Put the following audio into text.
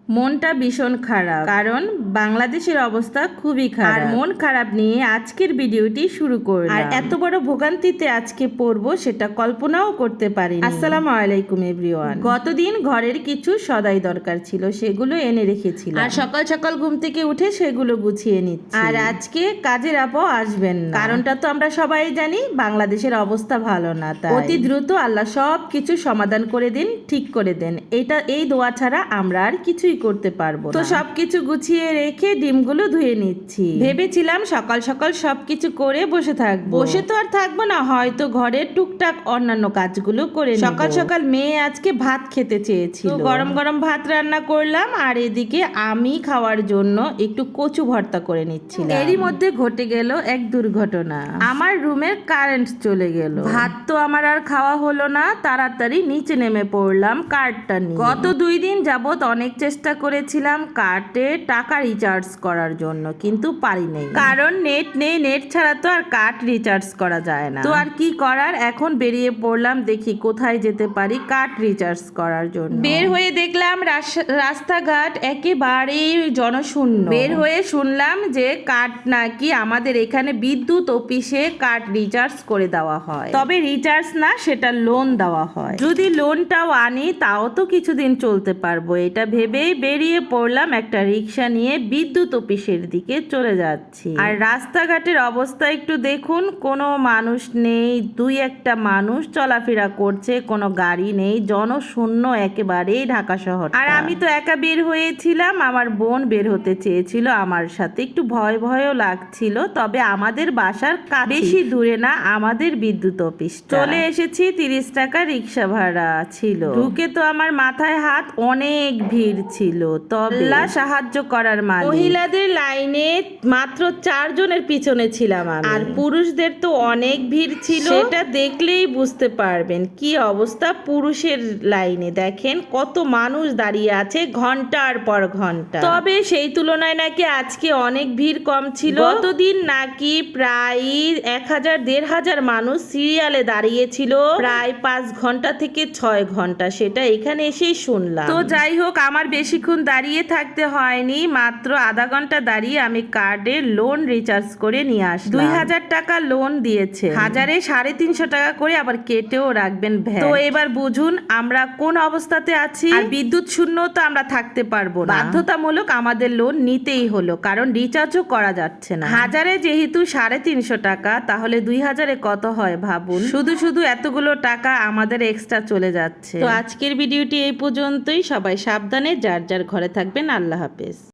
মনটা ভীষণ খারাপ, কারণ বাংলাদেশের অবস্থা খুবই খারাপ। আর মন খারাপ নিয়ে আজকের ভিডিওটি শুরু করলাম। আর এত বড় ভোগান্তিতে আজকে পড়বো সেটা কল্পনাও করতে পারিনি। আসসালামু আলাইকুম এভরিওয়ান। গতদিন ঘরের কিছু সদাই দরকার ছিল, সেগুলো এনে রেখেছিলাম। আর সকাল সকাল ঘুম থেকে উঠে সেগুলো গুছিয়ে নিচ্ছি। আর আজকে কাজের আপও আসবেন না, কারণটা তো আমরা সবাই জানি, বাংলাদেশের অবস্থা ভালো না। তাই অতি দ্রুত আল্লাহ সব কিছু সমাধান করে দিন, ঠিক করে দেন। এই দোয়া ছাড়া আমরা আর কিছুই করতে পারবো না। তো সবকিছু গুছিয়ে রেখে ডিমগুলো ধুয়ে নিচ্ছি। ভেবেছিলাম সকাল সকাল সবকিছু করে বসে থাকবো। বসে তো আর থাকবো না, হয়তো ঘরের টুকটাক অন্যান্য কাজগুলো করে নেব। সকাল সকাল মেয়ে আজকে ভাত খেতে চেয়েছিল, গরম গরম ভাত রান্না করলাম। আর এদিকে আমি খাওয়ার জন্য একটু কচু ভর্তা করে নিচ্ছিলাম। এরই মধ্যে ঘটে গেল এক দুর্ঘটনা। আমার রুমের কারেন্ট চলে গেল। ভাত তো আমার আর খাওয়া হলো না, তাড়াতাড়ি নিচে নেমে পড়লাম কার্ডটা নিয়ে। গত 2 দিন যাবত অনেক চেষ্টা করেছিলাম কার্ডে টাকা রিচার্জ করার জন্য, কিন্তু পারি নাই, কারণ নেট নেই। নেট ছাড়া তো আর কার্ড রিচার্জ করা যায় না। তো আর কি করার, এখন বেরিয়ে পড়লাম, দেখি কোথায় যেতে পারি কার্ড রিচার্জ করার জন্য। বের হয়ে দেখলাম রাস্তাঘাট একেবারেই জনশূন্য। বের হয়ে শুনলাম যে কার্ড নাকি আমাদের এখানে বিদ্যুৎ অফিসে কার্ড রিচার্জ করে দেওয়া হয়, তবে রিচার্জ না, সেটা লোন দেওয়া হয়। যদি লোনটাও আনি তাও তো কিছুদিন চলতে পারবো, এটা ভেবেই বেরিয়ে পড়লাম একটা রিক্সা নিয়ে বিদ্যুৎ অফিসের দিকে চলে যাচ্ছি। আর রাস্তাঘাটের অবস্থা একটু দেখুন, কোনো মানুষ নেই, 2-1টা মানুষ চলাফেরা করছে, কোনো গাড়ি নেই, জনশূন্য একেবারেই ঢাকা শহর। আর আমি তো একা বের হয়েছিলাম, আমার বোন বের হতে চেয়েছিল আমার সাথে, একটু ভয় ভয়ও লাগছিল। তবে আমাদের বাসার বেশি দূরে না আমাদের বিদ্যুৎ অফিস। চলে এসেছি, 30 টাকা রিক্সা ভাড়া ছিল। ঢুকে তো আমার মাথায় হাত, অনেক ভিড় ছিল, তবে সাহায্য করার মালিক। মহিলাদের লাইনে মাত্র 4 জনের পিছনে ছিলাম আমি, আর পুরুষদের তো অনেক ভিড় ছিল। সেটা দেখলেই বুঝতে পারবেন কি অবস্থা। পুরুষের লাইনে দেখেন কত মানুষ দাঁড়িয়ে আছে ঘন্টার পর ঘন্টা। তবে সেই তুলনায় নাকি আজকে অনেক ভিড় কম ছিল। গতদিন নাকি প্রায় 1000-1500 মানুষ সিরিয়ালে দাঁড়িয়েছিল প্রায় 5 ঘন্টা থেকে 6 ঘন্টা, সেটা এখানে এসেই শুনলাম। তো যাই হোক, আমার বেশিক্ষণ দাঁড়িয়ে থাকতে হয়নি, মাত্র আধা ঘন্টা দাঁড়িয়ে আমি কার্ডে লোন রিচার্জ করে নিয়ে আসলাম। 2000 টাকা লোন দিয়েছে, 1000-এ 350 টাকা করে আবার কেটেও রাখবেন ভ্যাট। তো এবার বুঝুন আমরা কোন অবস্থাতে আছি। আর বিদ্যুৎ শূন্য তো আমরা থাকতে পারবো না, বাধ্যতামূলক আমাদের লোন নিতেই হলো, কারণ রিচার্জও করা যাচ্ছে না। 1000-এ যেহেতু 350 টাকা, তাহলে 2000-এ কত হয় ভাবুন। শুধু শুধু এতগুলো টাকা আমাদের এক্সট্রা চলে যাচ্ছে। তো আজকের ভিডিওটি এই পর্যন্তই। সবাই সাবধানে যার যার ঘরে থাকবেন। আল্লাহ হাফেজ।